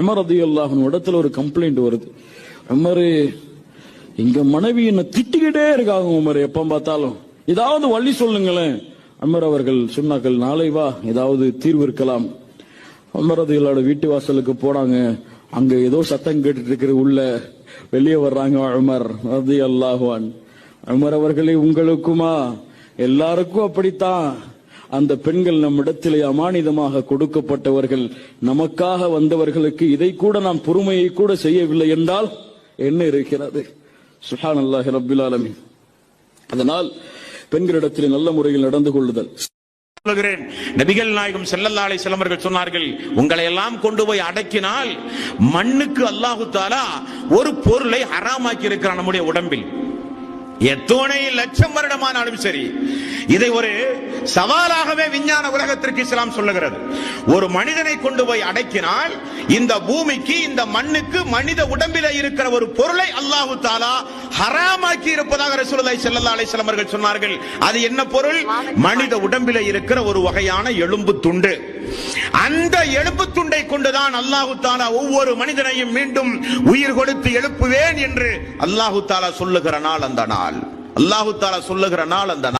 Umar ரலியல்லாஹு அன்ஹு இடத்துல ஒரு கம்ப்ளைண்ட் வருது. உமர், எங்க மனைவி என்ன திட்டிக்கிட்டே இருக்காங்க உமர், எப்ப பார்த்தாலும் ஏதாவது வழி சொல்லுங்களேன். உமர் அவர்கள் சொன்னார்கள், நாளை வா, ஏதாவது தீர்வு இருக்கலாம். உமர் ரலியல்லாஹு வீட்டு வாசலுக்கு போனாங்க. அங்க ஏதோ சத்தம் கேட்டுட்டு இருக்கிற, உள்ள வெளியே வர்றாங்க உமர் ரலியல்லாஹு அன்ஹு. உமர் அவர்களே, உங்களுக்குமா? எல்லாருக்கும் அப்படித்தான். அந்த பெண்கள் நம்மிடத்திலே அமானிதமாக கொடுக்கப்பட்டவர்கள், நமக்காக வந்தவர்களுக்கு இதை கூட நாம் பொறுமையை கூட செய்யவில்லை என்றால் என்ன இருக்கிறது? சுப்ஹானல்லாஹி ரப்பில் ஆலமீன். அதனால் பெண்களிடத்திலே நல்ல முறையில் நடந்து கொள்ளுதல். சொல்லுகிறேன், நபிகள் நாயகம் ஸல்லல்லாஹு அலைஹி வஸல்லம் அவர்கள் சொன்னார்கள், உங்களை எல்லாம் கொண்டு போய் அடக்கினால் மண்ணுக்கு அல்லாஹ் தஆலா ஒரு பொருளை ஹராமாக்கி இருக்கிறான் நம்முடைய உடம்பில். எத்தனை லட்சம் வருடமானாலும் சரி, இதை ஒரு சவாலாகவே விஞ்ஞான உலகத்திற்கு இஸ்லாம் சொல்லுகிறது. ஒரு மனிதனை கொண்டு போய் அடக்கினால் இந்த பூமிக்கு, இந்த மண்ணுக்கு, மனித உடம்பில இருக்கிற ஒரு பொருளை அல்லாஹ் தஆலா ஹராமாக்கி இருப்பதாக ரசூலுல்லாஹி ஸல்லல்லாஹு அலைஹி வஸல்லம் அவர்கள் சொன்னார்கள். அது என்ன பொருள்? மனித உடம்பில இருக்கிற ஒரு வகையான எலும்பு துண்டு. அந்த எலும்பு துண்டை கொண்டுதான் அல்லாஹ் தஆலா ஒவ்வொரு மனிதனையும் மீண்டும் உயிர் கொடுத்து எழுப்புவேன் என்று அல்லாஹ் தஆலா சொல்லுகிற நாள் அந்த நாள். அல்லாஹ் தஆலா சொல்லுகிற நாள் அந்த நாள்.